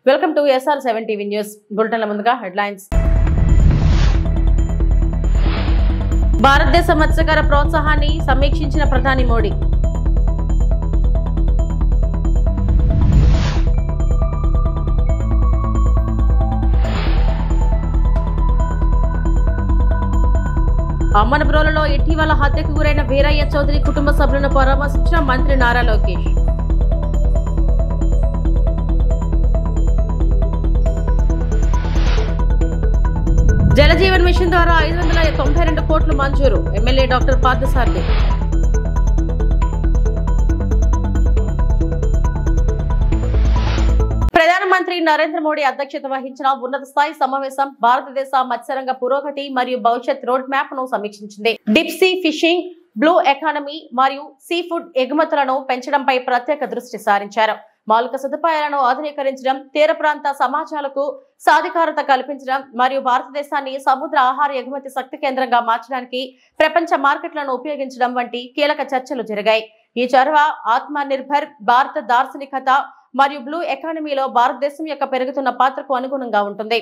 Welcome to SR7 TV news బులెటిన్ల ముందుగా headlines. భారతదేశ మత్స్యకార ప్రోత్సాహాన్ని సమీక్షించిన ప్రధాని మోడీ. అమ్మనబ్రోలులో ఇటీవల హత్యకు గురైన వీరయ్య చౌదరి కుటుంబ సభ్యులను పరామర్శించిన మంత్రి నారా లోకేష్. జలజీవన్ మిషన్ ద్వారా 592 కోట్లు మంజూరు. MLA doctor Parthasarathi. ప్రధానమంత్రి నరేంద్ర మోడీ అధ్యక్షత వహించిన ఉన్నత స్థాయి సమావేశం భారతదేశ మత్స్యరంగ పురోగతి మరియు భవిష్యత్ రోడ్ మ్యాప్ ను సమీక్షించింది. Deep sea fishing, blue economy మరియు సీ ఫుడ్ ఎగుమతులను పెంచడంపై ప్రత్యేక దృష్టి సారించారు. మౌలిక సదుపాయాలను ఆధునీకరించడం, తీర ప్రాంత సమాజాలకు సాధికారత కల్పించడం మరియు భారతదేశాన్ని సముద్ర ఆహార ఎగుమతి శక్తి కేంద్రంగా మార్చడానికి ప్రపంచ మార్కెట్లను ఉపయోగించడం వంటి కీలక చర్చలు జరిగాయి. ఈ చొరవ ఆత్మ నిర్భర్ భారత దార్శనికత మరియు బ్లూ ఎకానమీలో భారతదేశం యొక్క పెరుగుతున్న పాత్రకు అనుగుణంగా ఉంటుంది.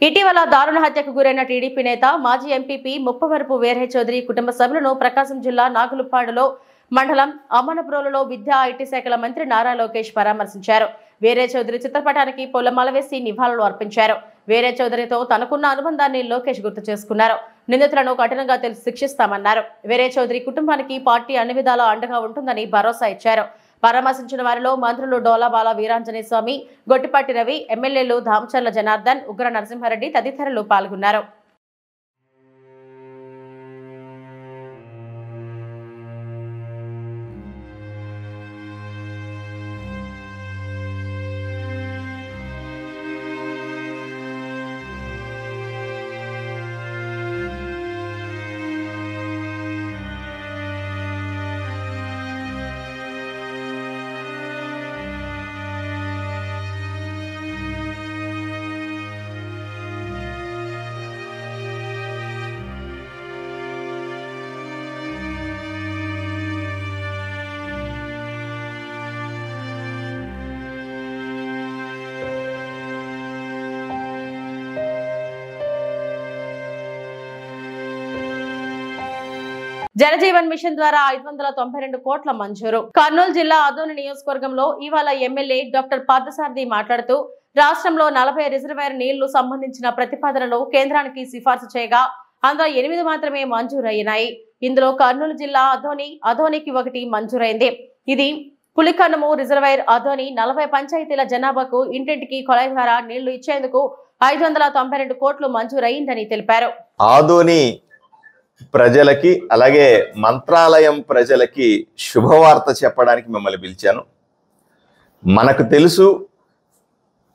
ఇటీవల దారుణ హత్యకు గురైన టీడీపీ నేత మాజీ ఎంపీపీ ముప్పవరపు వీరయ్య చౌదరి కుటుంబ సభ్యులను ప్రకాశం జిల్లా నాగులుప్పాడులో మండలం అమ్మనబ్రోలులో విద్యా ఐటీ శాఖల మంత్రి నారా లోకేష్ పరామర్శించారు. వీరయ్య చౌదరి చిత్రపటానికి పూలమాల వేసి నివాళులు అర్పించారు. వీరయ్య చౌదరితో తనకున్న అనుబంధాన్ని లోకేష్ గుర్తు చేసుకున్నారు. నిందితులను కఠినంగా శిక్షిస్తామన్నారు. వీరయ్య చౌదరి కుటుంబానికి పార్టీ అన్ని విధాలా అండగా ఉంటుందని భరోసా ఇచ్చారు. పరామర్శించిన వారిలో మంత్రులు డోలాబాల వీరాంజనేయ స్వామి, గొట్టిపాటి రవి, ఎమ్మెల్యేలు ధామచర్ల జనార్దన్, ఉగ్ర నరసింహారెడ్డి తదితరులు పాల్గొన్నారు. జలజీవన్ మిషన్ ద్వారా 592 కోట్ల మంజూరు. కర్నూలు జిల్లా అదోని నియోజకవర్గంలో ఇవాళ ఎమ్మెల్యే డాక్టర్ పార్థసారథి మాట్లాడుతూ రాష్ట్రంలో 40 రిజర్వాయర్ నీళ్లు సంబంధించిన ప్రతిపాదనలు కేంద్రానికి సిఫార్సు చేయగా అందులో 8 మాత్రమే మంజూరయ్యాయి. ఇందులో కర్నూలు జిల్లా అదోనికి 1 మంజూరైంది. ఇది పులికనుము రిజర్వాయర్ అదోని 40 పంచాయతీల జనాభాకు ఇంటింటికి కొలాయి ద్వారా నీళ్లు ఇచ్చేందుకు 592 కోట్లు మంజూరైందని తెలిపారు. ఆదోని ప్రజలకి అలాగే మంత్రాలయం ప్రజలకి శుభవార్త చెప్పడానికి మిమ్మల్ని పిలిచాను. మనకు తెలుసు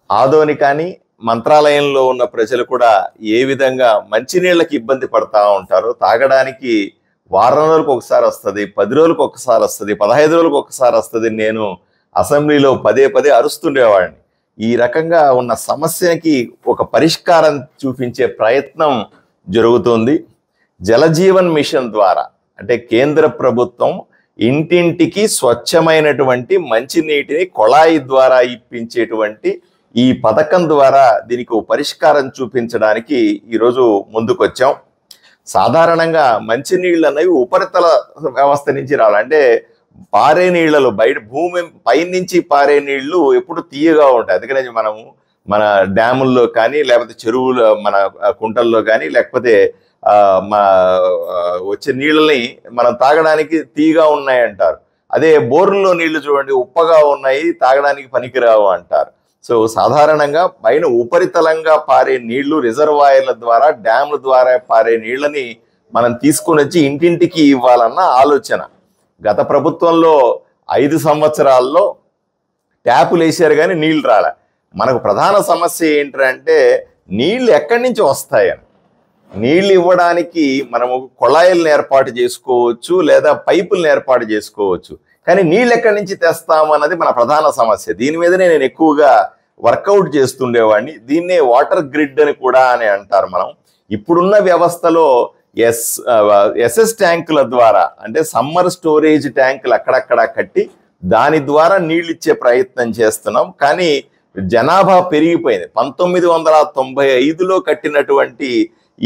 ఆదోని కానీ మంత్రాలయంలో ఉన్న ప్రజలు కూడా ఏ విధంగా మంచినీళ్ళకి ఇబ్బంది పడతా ఉంటారో. తాగడానికి వారం రోజులకు ఒకసారి వస్తుంది, 10 రోజులకు ఒకసారి వస్తుంది, 15 రోజులకు ఒకసారి వస్తుంది. నేను అసెంబ్లీలో పదే అరుస్తుండేవాడిని. ఈ రకంగా ఉన్న సమస్యకి ఒక పరిష్కారం చూపించే ప్రయత్నం జరుగుతుంది. జలజీవన్ మిషన్ ద్వారా అంటే కేంద్ర ప్రభుత్వం ఇంటింటికి స్వచ్ఛమైనటువంటి మంచినీటిని కొళాయి ద్వారా ఇప్పించేటువంటి ఈ పథకం ద్వారా దీనికి పరిష్కారం చూపించడానికి ఈరోజు ముందుకొచ్చాం. సాధారణంగా మంచినీళ్ళు అనేవి ఉపరితల వ్యవస్థ నుంచి రావాలి. అంటే పారే నీళ్లలో బయట భూమి పైనుంచి పారే నీళ్లు ఎప్పుడు తీయగా ఉంటాయి. అందుకనే మనము మన డ్యాముల్లో కానీ లేకపోతే చెరువుల మన కుంటల్లో కానీ లేకపోతే మా వచ్చే నీళ్ళని మనం తాగడానికి తీగా ఉన్నాయి అంటారు. అదే బోర్లో నీళ్లు చూడండి ఉప్పగా ఉన్నాయి, తాగడానికి పనికిరావు అంటారు. సో సాధారణంగా పైన ఉపరితలంగా పారే నీళ్లు, రిజర్వాయర్ల ద్వారా, డ్యామ్ల ద్వారా పారే నీళ్ళని మనం తీసుకొని వచ్చి ఇంటింటికి ఇవ్వాలన్న ఆలోచన. గత ప్రభుత్వంలో 5 సంవత్సరాల్లో ట్యాపులు వేసారు కానీ నీళ్లు రాలే. మనకు ప్రధాన సమస్య ఏంటంటే నీళ్లు ఎక్కడి నుంచి వస్తాయని. నీళ్లు ఇవ్వడానికి మనము కుళాయిలను ఏర్పాటు చేసుకోవచ్చు, లేదా పైపులను ఏర్పాటు చేసుకోవచ్చు, కానీ నీళ్ళు ఎక్కడి నుంచి తెస్తామన్నది మన ప్రధాన సమస్య. దీని మీదనే నేను ఎక్కువగా వర్కౌట్ చేస్తుండేవాడిని. దీన్నే వాటర్ గ్రిడ్ అని కూడా అని అంటారు. మనం ఇప్పుడున్న వ్యవస్థలో ఎస్ఎస్ ట్యాంకుల ద్వారా, అంటే సమ్మర్ స్టోరేజ్ ట్యాంకులు అక్కడక్కడ కట్టి దాని ద్వారా నీళ్ళు ఇచ్చే ప్రయత్నం చేస్తున్నాం. కానీ జనాభా పెరిగిపోయింది. 1995లో కట్టినటువంటి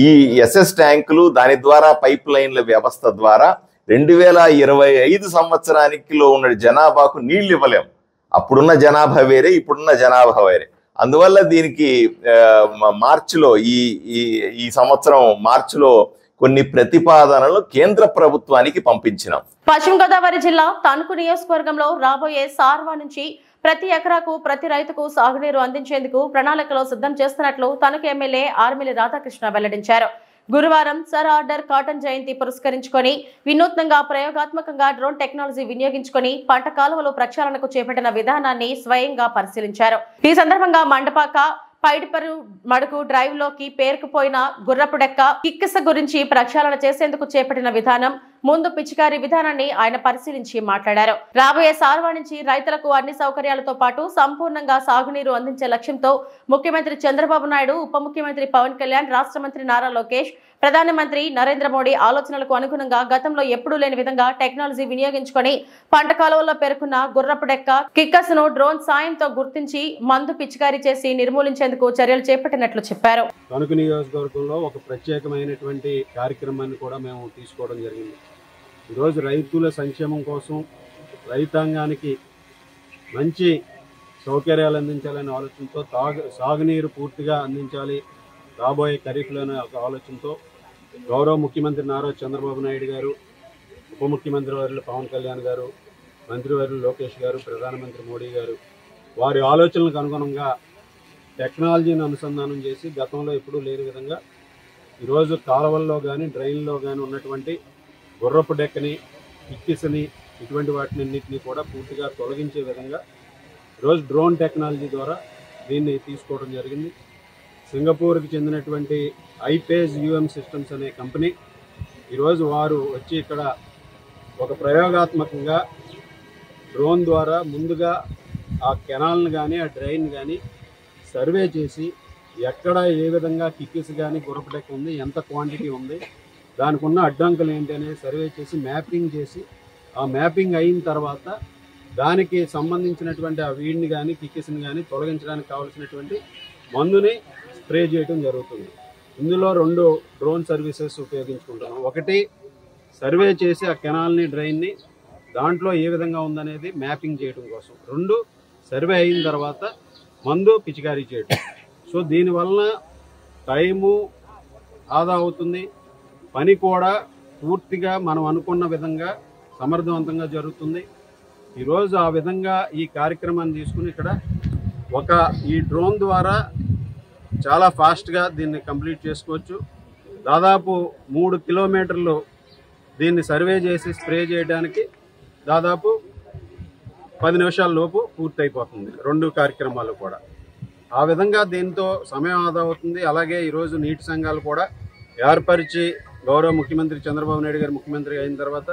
ఈ ఎస్ఎస్ ట్యాంకులు, దాని ద్వారా పైప్ లైన్ల వ్యవస్థ ద్వారా 2025 సంవత్సరానికిలో ఉన్న జనాభాకు నీళ్లు ఇవ్వలేము. అప్పుడున్న జనాభా వేరే, ఇప్పుడున్న జనాభా వేరే. అందువల్ల దీనికి మార్చిలో ఈ సంవత్సరం మార్చిలో కొన్ని ప్రతిపాదనలు కేంద్ర ప్రభుత్వానికి పంపించినాం. పశ్చిమ గోదావరి జిల్లా తణుకు నియోజకవర్గంలో రాబోయే సార్వా నుంచి ప్రతి ఎకరాకు ప్రతి రైతుకు సాగునీరు అందించేందుకు ప్రణాళికలో సిద్ధం చేస్తున్నట్లు తణుకు ఎమ్మెల్యే ఆర్మిలి రాధాకృష్ణ వెల్లడించారు. గురువారం సర్ ఆర్డర్ కాటన్ జయంతి పురస్కరించుకొని వినూత్నంగా ప్రయోగాత్మకంగా డ్రోన్ టెక్నాలజీ వినియోగించుకొని పంట కాలువలు ప్రక్షాళనకు చేపట్టిన విధానాన్ని స్వయంగా పరిశీలించారు. ఈ సందర్భంగా మండపాక పైడిపరు మడుగు డ్రైవ్ లోకి పేరుకుపోయిన గుర్రపు డెక్క కిక్కిస గురించి ప్రక్షాళన చేసేందుకు చేపట్టిన విధానం, ముందు పిచికారి విధానాన్ని ఆయన పరిశీలించి మాట్లాడారు. రాబోయే సార్వా నుంచి రైతులకు అన్ని సౌకర్యాలతో పాటు సంపూర్ణంగా సాగునీరు అందించే లక్ష్యంతో ముఖ్యమంత్రి చంద్రబాబు నాయుడు, ఉప ముఖ్యమంత్రి పవన్ కళ్యాణ్, రాష్ట్ర మంత్రి నారా లోకేష్, ప్రధానమంత్రి నరేంద్ర మోడీ ఆలోచనలకు అనుగుణంగా గతంలో ఎప్పుడూ లేని విధంగా టెక్నాలజీ వినియోగించుకొని పంట కాలువల్లో పేరుకున్న గుర్రపు డెక్క కిక్కస్ ను డ్రోన్ సాయంతో గుర్తించి మందు పిచికారీ చేసి నిర్మూలించేందుకు చర్యలు చేపట్టినట్లు చెప్పారు. తణుకు నియోజకవర్గంలో ఒక ప్రత్యేకమైనటువంటి కార్యక్రమాన్ని కూడా మేము తీసుకోవడం జరిగింది. ఈరోజు రైతుల సంక్షేమం కోసం, రైతాంగానికి మంచి సౌకర్యాలు అందించాలనే ఆలోచనతో, సాగునీరు పూర్తిగా అందించాలి రాబోయే ఖరీఫ్లోనే ఒక ఆలోచనతో గౌరవ ముఖ్యమంత్రి నారా చంద్రబాబు నాయుడు గారు, ఉప ముఖ్యమంత్రి వర్యులు పవన్ కళ్యాణ్ గారు, మంత్రివర్యులు లోకేష్ గారు, ప్రధానమంత్రి మోడీ గారు వారి ఆలోచనలకు అనుగుణంగా టెక్నాలజీని అనుసంధానం చేసి గతంలో ఎప్పుడూ లేని విధంగా ఈరోజు కాలువల్లో కానీ డ్రైన్లో కానీ ఉన్నటువంటి గుర్రపు డెక్కని, కిక్కిసని, ఇటువంటి వాటినన్నింటినీ కూడా పూర్తిగా తొలగించే విధంగా ఈరోజు డ్రోన్ టెక్నాలజీ ద్వారా దీన్ని తీసుకోవడం జరిగింది. సింగపూర్కి చెందినటువంటి ఐపేజ్ యూఎం సిస్టమ్స్ అనే కంపెనీ ఈరోజు వారు వచ్చి ఇక్కడ ఒక ప్రయోగాత్మకంగా డ్రోన్ ద్వారా ముందుగా ఆ కెనాల్ని కానీ ఆ డ్రైన్ కానీ సర్వే చేసి ఎక్కడ ఏ విధంగా కిక్కిస్ కానీ గుర్రపు డెక్క ఉంది, ఎంత క్వాంటిటీ ఉంది, దానికి ఉన్న అడ్డంకులు ఏంటి అనేది సర్వే చేసి మ్యాపింగ్ చేసి, ఆ మ్యాపింగ్ అయిన తర్వాత దానికి సంబంధించినటువంటి ఆ వీడిని కానీ కిక్కిస్ని కానీ తొలగించడానికి కావాల్సినటువంటి మందుని స్ప్రే చేయడం జరుగుతుంది. ఇందులో 2 డ్రోన్ సర్వీసెస్ ఉపయోగించుకుంటున్నాం. ఒకటి సర్వే చేసి ఆ కెనాల్ని, డ్రైన్ని దాంట్లో ఏ విధంగా ఉందనేది మ్యాపింగ్ చేయడం కోసం, 2 సర్వే అయిన తర్వాత మందు పిచికారీ చేయడం. సో దీనివలన టైము ఆదా అవుతుంది, పని కూడా పూర్తిగా మనం అనుకున్న విధంగా సమర్థవంతంగా జరుగుతుంది. ఈరోజు ఆ విధంగా ఈ కార్యక్రమాన్ని తీసుకుని ఇక్కడ ఈ డ్రోన్ ద్వారా చాలా ఫాస్ట్గా దీన్ని కంప్లీట్ చేసుకోవచ్చు. దాదాపు 3 కిలోమీటర్లు దీన్ని సర్వే చేసి స్ప్రే చేయడానికి దాదాపు 10 నిమిషాల లోపు పూర్తయిపోతుంది 2 కార్యక్రమాలు కూడా. ఆ విధంగా దీంతో సమయం ఆదా అవుతుంది. అలాగే ఈరోజు నీటి సంఘాలు కూడా ఏర్పరిచి గౌరవ ముఖ్యమంత్రి చంద్రబాబు నాయుడు గారు ముఖ్యమంత్రి అయిన తర్వాత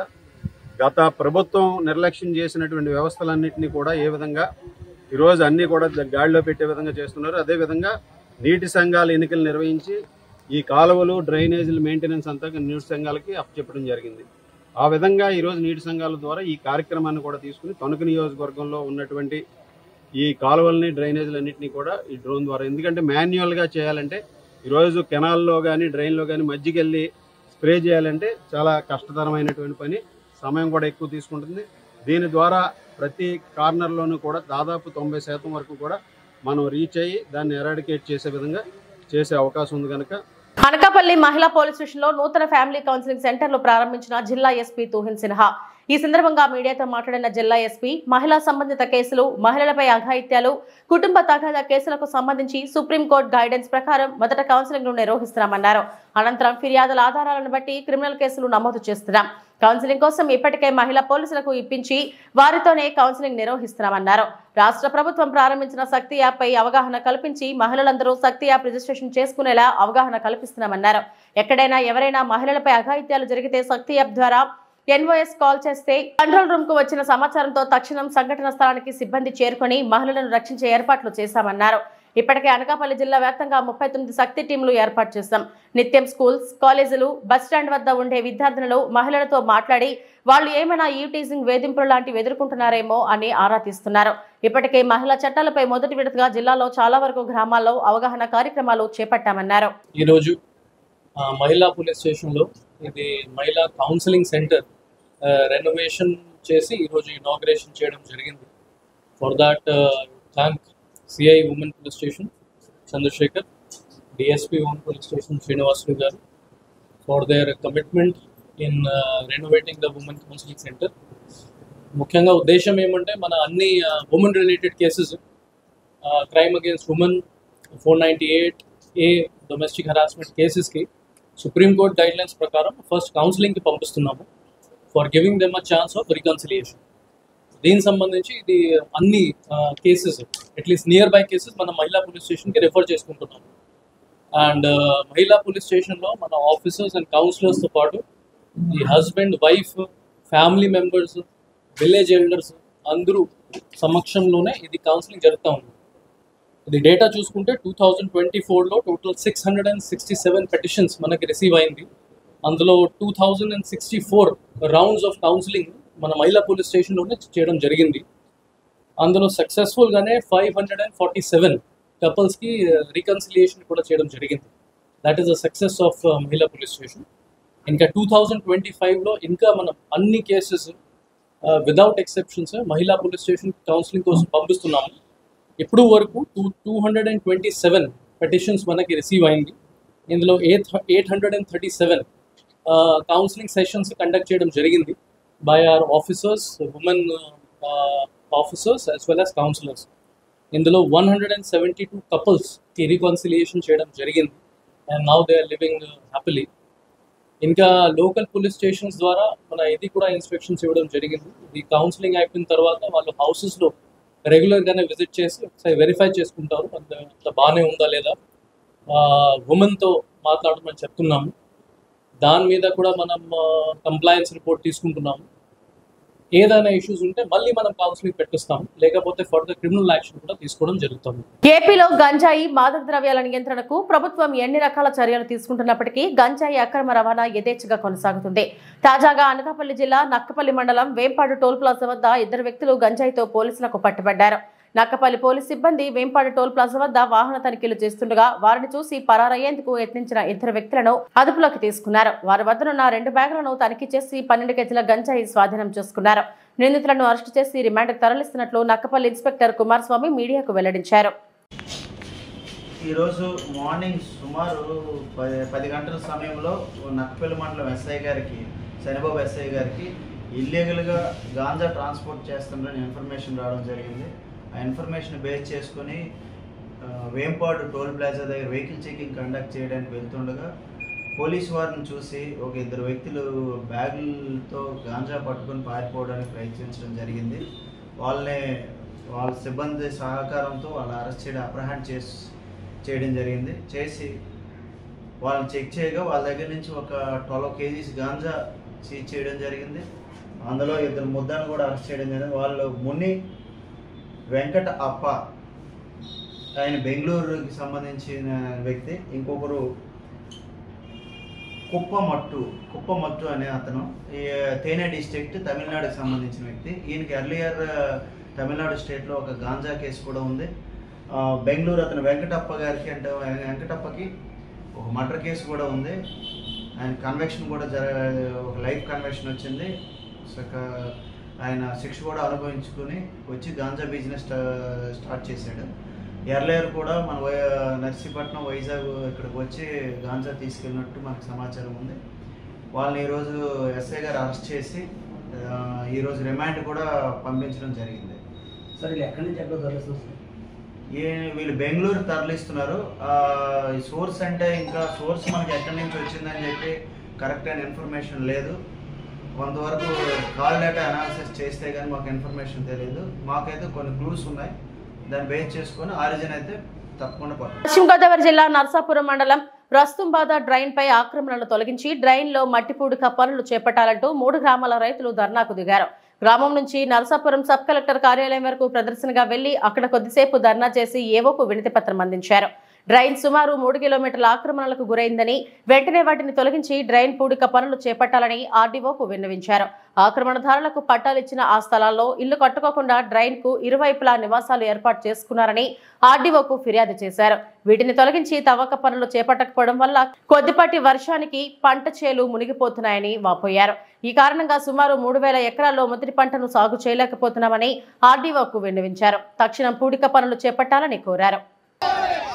గత ప్రభుత్వం నిర్లక్ష్యం చేసినటువంటి వ్యవస్థలన్నింటినీ కూడా ఏ విధంగా ఈరోజు అన్నీ కూడా గాడిలో పెట్టే విధంగా చేస్తున్నారు. అదేవిధంగా నీటి సంఘాల ఎన్నికలు నిర్వహించి ఈ కాలువలు, డ్రైనేజీల మెయింటెనెన్స్ అంతా నీటి సంఘాలకి అప్పచెప్పడం జరిగింది. ఆ విధంగా ఈరోజు నీటి సంఘాల ద్వారా ఈ కార్యక్రమాన్ని కూడా తీసుకుని తణుకు నియోజకవర్గంలో ఉన్నటువంటి ఈ కాలువల్ని, డ్రైనేజీలన్నింటినీ కూడా ఈ డ్రోన్ ద్వారా, ఎందుకంటే మాన్యువల్గా చేయాలంటే ఈరోజు కెనాల్లో కానీ డ్రైన్లో కానీ మధ్యకెళ్ళి స్ప్రే చేయాలంటే చాలా కష్టతరమైనటువంటి పని, సమయం కూడా ఎక్కువ తీసుకుంటుంది. దీని ద్వారా ప్రతి కార్నర్లోనూ కూడా దాదాపు 90% వరకు కూడా మనం రీచ్ అయ్యి దాన్ని ఎరాడికేట్ చేసే విధంగా చేసే అవకాశం ఉంది కనుక అనకాపల్లి మహిళా పోలీస్ స్టేషన్ లో నూతన ఫ్యామిలీ కౌన్సిలింగ్ సెంటర్లు ప్రారంభించిన జిల్లా ఎస్పీ తుహిన్ సిన్హా. ఈ సందర్భంగా మీడియాతో మాట్లాడిన జిల్లా ఎస్పీ, మహిళా సంబంధిత కేసులు, మహిళలపై అఘాయిత్యాలు, కుటుంబ తగాదా కేసులకు సంబంధించి సుప్రీంకోర్టు గైడెన్స్ ప్రకారం మొదట కౌన్సిలింగ్ ను నిర్వహిస్తున్నామన్నారు. అనంతరం ఫిర్యాదుల ఆధారాలను బట్టి క్రిమినల్ కేసులు నమోదు చేస్తున్నాం. కౌన్సిలింగ్ కోసం ఇప్పటికే మహిళా పోలీసులకు ఇప్పించి వారితోనే కౌన్సిలింగ్ నిర్వహిస్తున్నామన్నారు. రాష్ట్ర ప్రభుత్వం ప్రారంభించిన శక్తి యాప్ పై అవగాహన కల్పించి మహిళలందరూ శక్తి యాప్ రిజిస్ట్రేషన్ చేసుకునేలా అవగాహన కల్పిస్తున్నామన్నారు. ఎక్కడైనా ఎవరైనా మహిళలపై అఘాయిత్యాలు జరిగితే శక్తి యాప్ ద్వారా NOS కాల్ చేస్తే కంట్రోల్ రూమ్ కు వచ్చిన సమాచారంతో తక్షణం సంఘటన స్థలానికి సిబ్బంది చేరుకొని మహిళలను రక్షించే ఏర్పాట్లు చేశామన్నారు. ఇప్పటికే అనకాపల్లి జిల్లా వ్యాప్తంగా 39 శక్తి టీంలు ఏర్పాటు చేశాం. నిత్యం స్కూల్స్, కాలేజీలు, బస్టాండ్ వద్ద ఉండే విద్యార్థినులు మహిళలతో మాట్లాడి వాళ్ళు ఏమైనా టీజింగ్ వేధింపులు లాంటివి ఎదుర్కొంటున్నారేమో అని ఆరా తీస్తున్నారు. ఇప్పటికే మహిళా చట్టాలపై మొదటి విడతగా జిల్లాలో చాలా వరకు గ్రామాల్లో అవగాహన కార్యక్రమాలు చేపట్టామన్నారు. ఈరోజు మహిళా పోలీస్ స్టేషన్లో ఇది మహిళా కౌన్సిలింగ్ సెంటర్ రెనోవేషన్ చేసి ఈరోజు ఇనాగ్రేషన్ చేయడం జరిగింది. For that thank CI women police station Chandrasekhar, DSP women police station Srinivasulu garu for their commitment in renovating the women counselling centre. ముఖ్యంగా ఉద్దేశం ఏమంటే మన అన్ని women related cases, crime against women 498A domestic harassment కేసెస్కి సుప్రీంకోర్టు గైడ్లైన్స్ ప్రకారం first కౌన్సిలింగ్కి పంపిస్తున్నాము for giving them a chance of reconciliation. దీనికి సంబంధించి ఇది అన్ని cases, at least near by cases మన మహిళా పోలీస్ స్టేషన్కి రెఫర్ చేసుకుంటున్నాము. అండ్ మహిళా పోలీస్ స్టేషన్లో మన ఆఫీసర్స్ అండ్ కౌన్సిలర్స్తో పాటు ఈ husband, wife, family members, village elders అందరూ సమక్షంలోనే ఇది కౌన్సిలింగ్ జరుగుతూ ఉంది. ఇది డేటా చూసుకుంటే 2024లో టోటల్ 667 పెటిషన్స్ మనకి రిసీవ్ అయింది. అందులో 2064 రౌండ్స్ ఆఫ్ కౌన్సిలింగ్ మన మహిళా పోలీస్ స్టేషన్లోనే చేయడం జరిగింది. అందులో సక్సెస్ఫుల్గానే 547 కపుల్స్కి రికన్సిలియేషన్ కూడా చేయడం జరిగింది. That is the success of మహిళా పోలీస్ స్టేషన్. ఇంకా 2025లో ఇంకా మనం అన్ని కేసెస్ విదౌట్ ఎక్సెప్షన్స్ మహిళా పోలీస్ స్టేషన్ కౌన్సిలింగ్ కోసం పంపిస్తున్నాము. ఇప్పుడు వరకు 227 పెటిషన్స్ మనకి రిసీవ్ అయింది. ఇందులో 837 కౌన్సిలింగ్ సెషన్స్ కండక్ట్ చేయడం జరిగింది by our officers, women officers as well as counsellors. ఇందులో 172 కపుల్స్కి రికన్సిలియేషన్ చేయడం జరిగింది and now they are living happily. ఇంకా లోకల్ పోలీస్ స్టేషన్స్ ద్వారా మన ఇది కూడా ఇన్స్పెక్షన్స్ ఇవ్వడం జరిగింది. ఈ కౌన్సిలింగ్ అయిపోయిన తర్వాత వాళ్ళు హౌసెస్లో రెగ్యులర్గానే విజిట్ చేసి ఒకసారి వెరిఫై చేసుకుంటారు అంత బాగానే ఉందా లేదా, ఉమెన్తో మాట్లాడమని చెప్తున్నాము. దాని మీద కూడా మనం కంప్లైన్స్ రిపోర్ట్ తీసుకుంటున్నాము. ఏదైనా ఇష్యూస్ ఉంటే మళ్ళీ మనం కౌన్సిలింగ్ పెట్టిస్తాం, లేకపోతే ఫర్దర్ క్రిమినల్ యాక్షన్ కూడా తీసుకోవడం జరుగుతుంది. ఏపీలో గంజాయి, మాదక ద్రవ్యాల నియంత్రణకు ప్రభుత్వం ఎన్ని రకాల చర్యలు తీసుకుంటున్నప్పటికీ గంజాయి అక్రమ రవాణా యథేచ్ఛగా కొనసాగుతుంది. తాజాగా అనకాపల్లి జిల్లా నక్కపల్లి మండలం వేంపాడు టోల్ ప్లాజా వద్ద 2 వ్యక్తులు గంజాయితో పోలీసులకు పట్టుబడ్డారు. నక్కపల్లి పోలీస్ సిబ్బంది వేంపాడు టోల్ ప్లాజా వద్ద వాహన తనిఖీలు చేస్తుండగా వారిని చూసి పరారయ్యేందుకు యత్నించిన 2 వ్యక్తులను అదుపులోకి తీసుకున్నారు. వారి వద్దనున్న 2 బ్యాగులను తనిఖీ చేసి 12 కేజీల గంజాయి స్వాధీనం చేసుకున్నారు. నిందితులను అరెస్టు చేసి రిమాండ్కు తరలిస్తున్నట్లు నక్కపల్లి ఇన్స్పెక్టర్ కుమారస్వామి మీడియాకు వెల్లడించారు. ఈరోజు మార్నింగ్ సుమారు 10 గంటల సమయంలో నక్కపల్లి మండలం ఎస్ఐ గారికి, శనిబాబు ఎస్ఐ గారికి ఇల్లీగల్గా గాంజా ట్రాన్స్పోర్ట్ చేస్తుందని ఇన్ఫర్మేషన్ రావడం జరిగింది. ఆ ఇన్ఫర్మేషన్ బేస్ చేసుకుని వేంపాడు టోల్ ప్లాజా దగ్గర వెహికల్ చెకింగ్ కండక్ట్ చేయడానికి వెళ్తుండగా పోలీసు వారిని చూసి ఒక 2 వ్యక్తులు బ్యాగులతో గాంజా పట్టుకొని పారిపోవడానికి ప్రయత్నించడం జరిగింది. వాళ్ళ సిబ్బంది సహకారంతో వాళ్ళని అరెస్ట్ చేయడం, అప్రహెండ్ చేయడం జరిగింది. చేసి వాళ్ళని చెక్ చేయగా వాళ్ళ దగ్గర నుంచి ఒక 12 కేజీస్ గాంజా సీజ్ చేయడం జరిగింది. అందులో 2 ముద్దాను కూడా అరెస్ట్ చేయడం జరిగింది. వాళ్ళు మున్ని వెంకట అప్ప, ఆయన బెంగళూరుకి సంబంధించిన వ్యక్తి. ఇంకొకరు కుప్పమట్టు అనే అతను ఈ తేనె డిస్ట్రిక్ట్, తమిళనాడుకి సంబంధించిన వ్యక్తి. ఈయనకి ఎర్లియర్ తమిళనాడు స్టేట్లో ఒక గాంజా కేసు కూడా ఉంది. బెంగళూరు అతను వెంకటప్ప గారికి, అంటే వెంకటప్పకి ఒక మర్డర్ కేసు కూడా ఉంది. ఆయన కన్వెక్షన్ కూడా ఒక లైఫ్ కన్వెక్షన్ వచ్చింది. ఆయన శిక్ష కూడా అనుభవించుకుని వచ్చి గాంజా బిజినెస్ స్టార్ట్ చేశాడు. ఎర్లేరు కూడా మన నర్సీపట్నం వైజాగ్ ఇక్కడికి వచ్చి గాంజా తీసుకెళ్ళినట్టు మనకు సమాచారం ఉంది. వాళ్ళని ఈరోజు ఎస్ఐ గారు అరెస్ట్ చేసి ఈరోజు రిమాండ్ కూడా పంపించడం జరిగింది. సార్ వీళ్ళు ఎక్కడి నుంచి ఎక్కడ తరలిస్తున్నారు? వీళ్ళు బెంగళూరు తరలిస్తున్నారు. ఈ సోర్స్ అంటే ఇంకా సోర్స్ మనకి ఎక్కడి నుంచి వచ్చిందని చెప్పి కరెక్ట్ అయిన ఇన్ఫర్మేషన్ లేదు. కొంతవరకు కాల్ డేటా అనాలిసిస్ చేస్తే కానీ మాకు ఇన్ఫర్మేషన్ తెలియదు. మాకైతే కొన్ని క్లూస్ ఉన్నాయి, దాన్ని బేస్ చేసుకొని ఆరిజిన్ అయితే తప్పకుండా పడుతుంది. పశ్చిమ గోదావరి జిల్లా నర్సాపురం మండలం రస్తుంబాద డ్రైన్ పై ఆక్రమణలు తొలగించి డ్రైన్ లో మట్టి పూడిక పనులు చేపట్టాలంటూ 3 గ్రామాల రైతులు ధర్నాకు దిగారు. గ్రామం నుంచి నరసాపురం సబ్ కలెక్టర్ కార్యాలయం వరకు ప్రదర్శనగా వెళ్లి అక్కడ కొద్దిసేపు ధర్నా చేసి ఏవోకు వినతి పత్రం అందించారు. డ్రైన్ సుమారు 3 కిలోమీటర్ల ఆక్రమణలకు గురైందని వెంటనే వాటిని తొలగించి డ్రైన్ పూడిక పనులు చేపట్టాలని ఆర్డీఓకు విన్నవించారు. ఆక్రమణదారులకు పట్టాలిచ్చిన ఆ స్థలాల్లో ఇల్లు కట్టుకోకుండా డ్రైన్ కు ఇరువైపులా నివాసాలు ఏర్పాటు చేసుకున్నారని ఆర్డీఓకు ఫిర్యాదు చేశారు. వీటిని తొలగించి తవ్వక పనులు చేపట్టకపోవడం వల్ల కొద్దిపాటి వర్షానికి పంట చేలు మునిగిపోతున్నాయని వాపోయారు. ఈ కారణంగా సుమారు 3000 ఎకరాల్లో మొదటి పంటను సాగు చేయలేకపోతున్నామని ఆర్డీఓకు విన్నవించారు. తక్షణం పూడిక పనులు చేపట్టాలని కోరారు.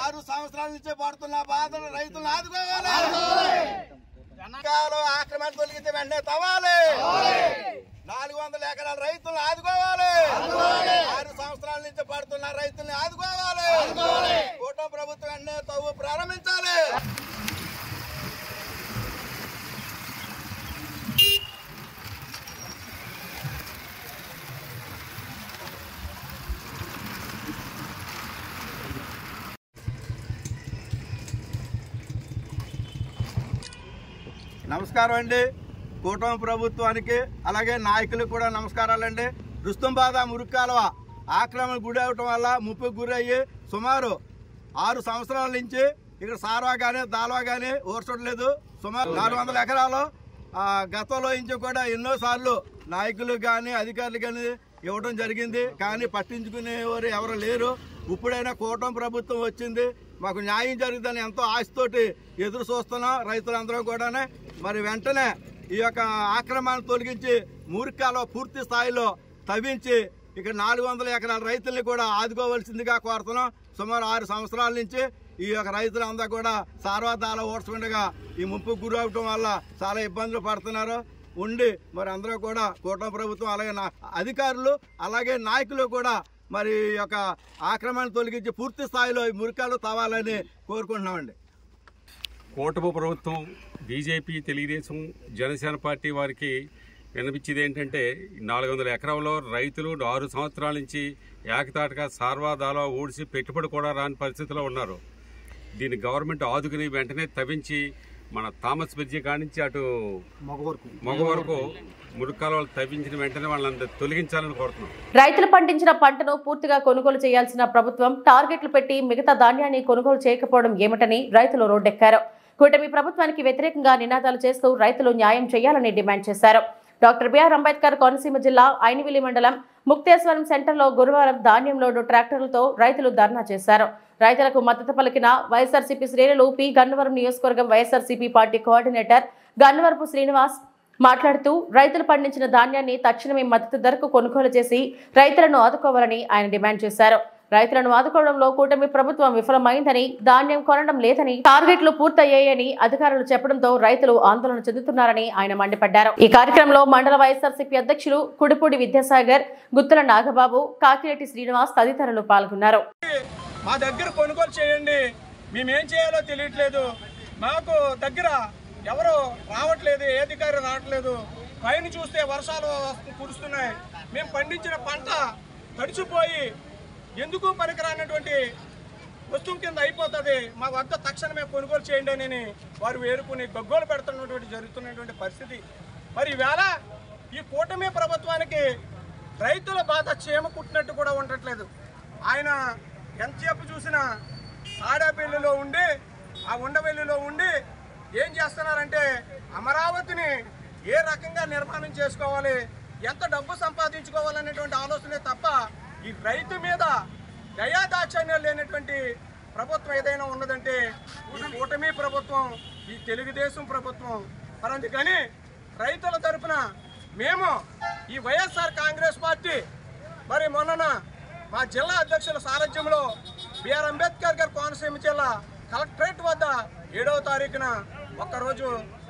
6 సంవత్సరాల నుంచి పడుతున్న బాధలు రైతులు ఆదుకోవాలి. ఆక్రమణ తొలగితే వెంటనే తవ్వాలి. 400 ఎకరాల రైతులను ఆదుకోవాలి. 6 సంవత్సరాల నుంచి పడుతున్న రైతుల్ని ఆదుకోవాలి. కూటమి ప్రభుత్వం వెంటనే తవ్వు ప్రారంభించాలి. నమస్కారం అండి. కూటమి ప్రభుత్వానికి అలాగే నాయకులకు కూడా నమస్కారాలండి. రుస్తుంబాద మురికి కాలువ ఆక్రమణ గురి అవటం వల్ల ముప్పుకు గురయ్యి సుమారు 6 సంవత్సరాల నుంచి ఇక్కడ సార్వా కానీ దాల్వా కానీ ఓర్చట్లేదు. సుమారు 400 ఎకరాలు గతంలో నుంచి కూడా ఎన్నోసార్లు నాయకులు కానీ అధికారులు కానీ ఇవ్వడం జరిగింది. కానీ పట్టించుకునేవారు ఎవరు లేరు. ఇప్పుడైనా కూటమి ప్రభుత్వం వచ్చింది, మాకు న్యాయం జరుగుతుందని ఎంతో ఆశతోటి ఎదురు చూస్తున్నాం రైతులందరూ కూడా. మరి వెంటనే ఈ యొక్క ఆక్రమణను తొలగించి మురికాలో పూర్తి స్థాయిలో తవ్వించి ఇక్కడ 400 ఎకరాల రైతుల్ని కూడా ఆదుకోవాల్సిందిగా కోరుతున్నాం. సుమారు 6 సంవత్సరాల నుంచి ఈ యొక్క రైతులంతా కూడా సార్వదాల ఓడ్చుకుండగా ఈ ముప్పుకు గురి అవటం వల్ల చాలా ఇబ్బందులు పడుతున్నారు ఉండి మరి అందరూ కూడా కూటమి ప్రభుత్వం అలాగే అధికారులు అలాగే నాయకులు కూడా మరి ఈ యొక్క ఆక్రమణ తొలగించి పూర్తి స్థాయిలో ఈ మురికాలు తవ్వాలని కోరుకుంటున్నామండి. కూటమి ప్రభుత్వం బీజేపీ, తెలుగుదేశం, జనసేన పార్టీ వారికి వినిపించేది ఏంటంటే 400 ఎకరాల్లో రైతులు 6 సంవత్సరాల నుంచి ఏకతాటిగా సార్వాదాలో ఊడిసి పెట్టుబడి కూడా రాని పరిస్థితిలో ఉన్నారు. దీన్ని గవర్నమెంట్ ఆదుకుని వెంటనే తవ్వించి మన థామస్ బ్రిడ్జి కానించి అటు మగ వరకు మురికాలు తవ్వించిన వెంటనే వాళ్ళని తొలగించాలని కోరుతున్నాం. రైతులు పండించిన పంటను పూర్తిగా కొనుగోలు చేయాల్సిన ప్రభుత్వం టార్గెట్లు పెట్టి మిగతా ధాన్యాన్ని కొనుగోలు చేయకపోవడం ఏమిటని రైతులు రోడ్డెక్కారు. కూటమి ప్రభుత్వానికి వ్యతిరేకంగా నినాదాలు చేస్తూ రైతులు న్యాయం చేయాలని డిమాండ్ చేశారు. డాక్టర్ బిఆర్ అంబేద్కర్ కోనసీమ జిల్లా ఐనివిలి మండలం ముక్తేశ్వరం సెంటర్లో గురువారం ధాన్యం లోడు ట్రాక్టర్లతో రైతులు ధర్నా చేశారు. రైతులకు మద్దతు పలికిన వైఎస్ఆర్సీపీ శ్రేణులు పి గన్నవరం నియోజకవర్గం వైఎస్ఆర్సీపీ పార్టీ కోఆర్డినేటర్ గన్నవరపు శ్రీనివాస్ మాట్లాడుతూ రైతులు పండించిన ధాన్యాన్ని తక్షణమే మద్దతు ధరకు కొనుగోలు చేసి రైతులను ఆదుకోవాలని ఆయన డిమాండ్ చేశారు. రైతులను ఆదుకోవడంలో కూటమి ప్రభుత్వం విఫలమైందని, ధాన్యం కొనడం లేదని, టార్గెట్లు పూర్తయ్యాయని అధికారులు చెప్పడంతో రైతులు ఆందోళన చెందుతున్నారని ఆయన మండిపడ్డారు. ఈ కార్యక్రమంలో మండల వైఎస్ఆర్సీపీ అధ్యక్షులు కుడిపూడి విద్యాసాగర్, గుత్తుల నాగబాబు, కాకిరెడ్డి శ్రీనివాస్ తదితరులు పాల్గొన్నారు. మా దగ్గర కొనుగోలు చేయండి, మేమేం చేయాలో తెలియట్లేదు, మాకు దగ్గర ఎవరు రావట్లేదు, ఏ అధికారి రావట్లేదు, పైన చూస్తే వర్షాలు కురుస్తున్నాయి, మేము పండించిన పంట తడిచిపోయి ఎందుకు పనికిరానటువంటి వస్తువు కింద అయిపోతుంది, మా వద్ద తక్షణమే కొనుగోలు చేయండి అని వారు వేరుకుని గగ్గోలు జరుగుతున్నటువంటి పరిస్థితి. మరి ఈవేళ ఈ కూటమి ప్రభుత్వానికి రైతుల బాధ చీమ కుట్టినట్టు కూడా ఉండట్లేదు. ఆయన ఎంతసేపు చూసినా తాడేపల్లిలో ఉండి ఆ ఉండవెల్లిలో ఉండి ఏం చేస్తున్నారంటే అమరావతిని ఏ రకంగా నిర్మాణం చేసుకోవాలి, ఎంత డబ్బు సంపాదించుకోవాలనేటువంటి ఆలోచనే తప్ప ఈ రైతు మీద దయాదాక్షిణ్యం లేనటువంటి ప్రభుత్వం ఏదైనా ఉన్నదంటే ఈ కూటమి ప్రభుత్వం, ఈ తెలుగుదేశం ప్రభుత్వం. మరి అందుకని రైతుల తరఫున మేము ఈ వైఎస్ఆర్ కాంగ్రెస్ పార్టీ మరి మొన్న మా జిల్లా అధ్యక్షుల సారథ్యంలో బిఆర్ అంబేద్కర్ గారి కోనసీమ జిల్లా కలెక్టరేట్ వద్ద 7వ తారీఖున ఒక్కరోజు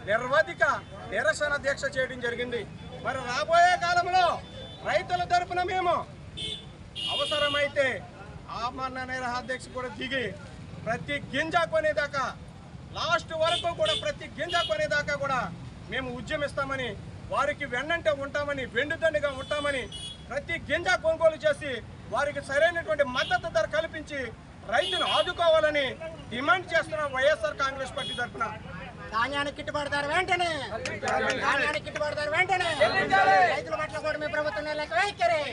నిర్వధిక నిరసన దీక్ష చేయడం జరిగింది. మరి రాబోయే కాలంలో రైతుల తరపున మేము అవసరమైతే ఆమరణ నిరాహార దీక్ష కూడా దిగి ప్రతి గింజ కొనేదాకా లాస్ట్ వరకు కూడా ప్రతి గింజ కొనేదాకా కూడా మేము ఉద్యమిస్తామని, వారికి వెన్నంటే ఉంటామని, వెండుదండిగా ఉంటామని, ప్రతి గింజ కొనుగోలు చేసి వారికి సరైనటువంటి మద్దతు ధర కల్పించి రైతును ఆదుకోవాలని డిమాండ్ చేస్తున్నాం వైఎస్ఆర్ కాంగ్రెస్ పార్టీ తరఫున. ధాన్యానికి గిట్టుబాటు ధర వెంటనే, ధాన్యానికి గిట్టుబాటు ధర వెంటనే, రైతుల పట్ల కూడా మీ ప్రభుత్వం వైఖరి.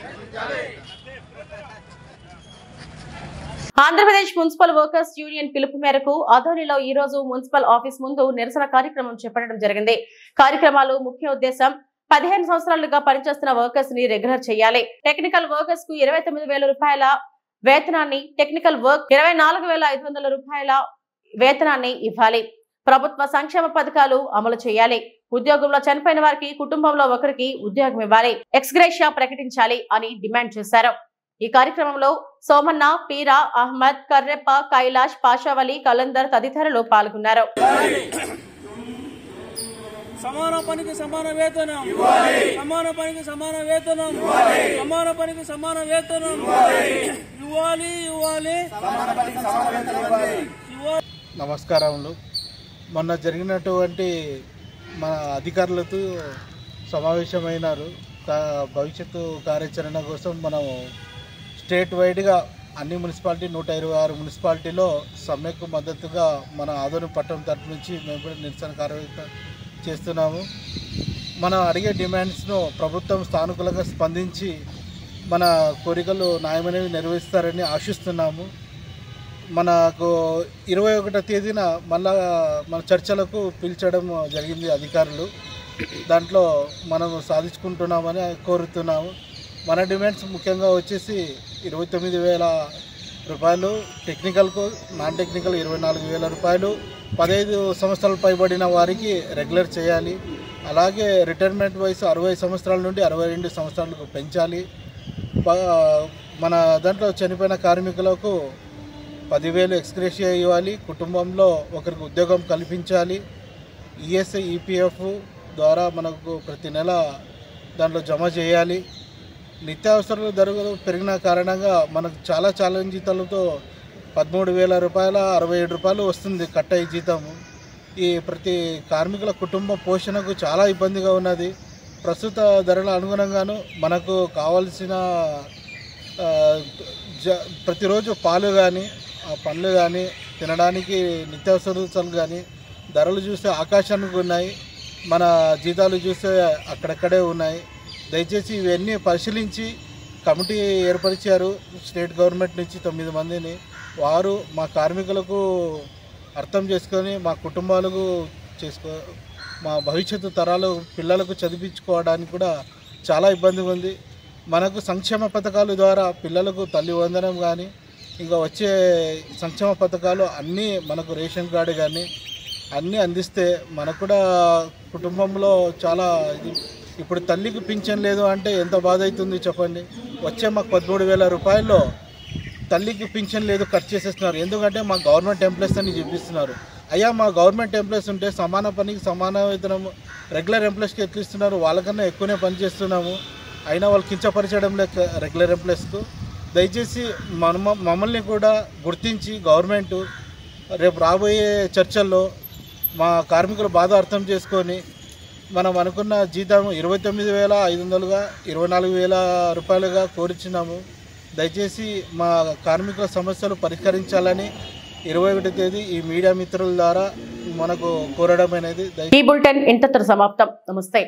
ఆంధ్రప్రదేశ్ మున్సిపల్ వర్కర్స్ యూనియన్ పిలుపు మేరకు ఆదోనిలో ఈ రోజు మున్సిపల్ ఆఫీస్ ముందు నిరసన కార్యక్రమం చేపట్టడం జరిగింది. కార్యక్రమాలు ముఖ్య ఉద్దేశం 15 సంవత్సరాలుగా పనిచేస్తున్న వర్కర్స్ ని రెగ్యులర్ చేయాలి. టెక్నికల్ వర్కర్స్ కు 29,000 రూపాయల వేతనాన్ని, టెక్నికల్ వర్క్ 24,500 రూపాయల వేతనాన్ని ఇవ్వాలి. ప్రభుత్వ సంక్షేమ పథకాలు అమలు చేయాలి. ఉద్యోగంలో చనిపోయిన వారికి కుటుంబంలో ఒకరికి ఉద్యోగం ఇవ్వాలి. ఎక్స్గ్రేషియా ప్రకటించాలి అని డిమాండ్ చేశారు. ఈ కార్యక్రమంలో సోమన్న, పీరా, అహ్మద్, కర్రెప్ప, కైలాష్, పాషావలి, కలందర్ తదితరులు పాల్గొన్నారు. సమాన పనికి సమాన వేతనం, సమాన పనికి సమాన వేతనం, సమాన పనికి సమాన వేతనం ఇవ్వాలి, ఇవ్వాలి. నమస్కారములు. మొన్న జరిగినటువంటి మన అధికారులతో సమావేశమైనారు. భవిష్యత్తు కార్యాచరణ కోసం మనం స్టేట్ వైడ్గా అన్ని మున్సిపాలిటీ 126 మున్సిపాలిటీలో సమ్మెకు మద్దతుగా మన ఆదోని పట్టణం తరఫు నుంచి మేము కూడా నిరసన కార్యక్రమం చేస్తున్నాము. మనం అడిగే డిమాండ్స్ను ప్రభుత్వం స్థానికులుగా స్పందించి మన కోరికలు న్యాయమైనవి నెరవేరుస్తారని ఆశిస్తున్నాము. మనకు 21వ తేదీన మళ్ళా మన చర్చలకు పిలిచడం జరిగింది అధికారులు. దాంట్లో మనం సాధించుకుంటున్నామని కోరుతున్నాము. మన డిమాండ్స్ ముఖ్యంగా వచ్చేసి 29,000 రూపాయలు టెక్నికల్కు, నాన్ టెక్నికల్ 24,000 రూపాయలు, 15 సంవత్సరాలు పైబడిన వారికి రెగ్యులర్ చేయాలి. అలాగే రిటైర్మెంట్ వయసు 60 సంవత్సరాల నుండి 62 సంవత్సరాలకు పెంచాలి. మన దాంట్లో చనిపోయిన కార్మికులకు 10,000 ఎక్స్గ్రేషియా ఇవ్వాలి. కుటుంబంలో ఒకరికి ఉద్యోగం కల్పించాలి. ఈఎస్ఐ, ఈపీఎఫ్ ద్వారా మనకు ప్రతి నెల దాంట్లో జమ చేయాలి. నిత్యావసరాల ధరలు పెరిగిన కారణంగా మనకు చాలా జీతాలతో 13,000 రూపాయల 67 రూపాయలు వస్తుంది కట్టయి జీతము. ఈ ప్రతి కార్మికుల కుటుంబ పోషణకు చాలా ఇబ్బందిగా ఉన్నది. ప్రస్తుత ధరల అనుగుణంగాను మనకు కావాల్సిన ప్రతిరోజు పాలు కానీ, పండ్లు కానీ, తినడానికి నిత్యావసరాలు కానీ ధరలు చూస్తే ఆకాశానికి ఉన్నాయి. మన జీతాలు చూస్తే అక్కడక్కడే ఉన్నాయి. దయచేసి ఇవన్నీ పరిశీలించి కమిటీ ఏర్పరిచారు స్టేట్ గవర్నమెంట్ నుంచి 9 మందిని. వారు మా కార్మికులకు అర్థం చేసుకొని మా కుటుంబాలకు మా భవిష్యత్తు తరాలు పిల్లలకు చదివించుకోవడానికి కూడా చాలా ఇబ్బందిగా ఉంది. మనకు సంక్షేమ పథకాల ద్వారా పిల్లలకు తల్లి వందనం కానీ, ఇంకా వచ్చే సంక్షేమ పథకాలు అన్నీ మనకు రేషన్ కార్డు కానీ అన్నీ అందిస్తే మనకు కూడా కుటుంబంలో చాలా ఇప్పుడు తల్లికి పింఛన్ లేదు అంటే ఎంత బాధ అవుతుంది చెప్పండి. వచ్చే మాకు 13,000 రూపాయల్లో తల్లికి పింఛన్ లేదు, కట్ చేసేస్తున్నారు. ఎందుకంటే మా గవర్నమెంట్ ఎంప్లాయీస్ అని చూపిస్తున్నారు. అయ్యా, మా గవర్నమెంట్ ఎంప్లాయీస్ ఉంటే సమాన పనికి సమాన వేతనం రెగ్యులర్ ఎంప్లాయీస్కి ఎట్లా ఇస్తున్నారు? వాళ్ళకన్నా ఎక్కువనే పని చేస్తున్నాము, అయినా వాళ్ళు కించపరచడం లేక రెగ్యులర్ ఎంప్లాయీస్కు. దయచేసి మమ్మల్ని కూడా గుర్తించి గవర్నమెంట్ రేపు రాబోయే చర్చల్లో మా కార్మికుల బాధ అర్థం చేసుకొని మనం అనుకున్న జీతం 29,500గా 24,000 రూపాయలుగా కోరుచున్నాము. దయచేసి మా కార్మికుల సమస్యలు పరిష్కరించాలని 21వ తేదీ ఈ మీడియా మిత్రుల ద్వారా మనకు కోరడం అనేది. ఈ బులెటిన్ ఇంతటితో సమాప్తం. నమస్తే.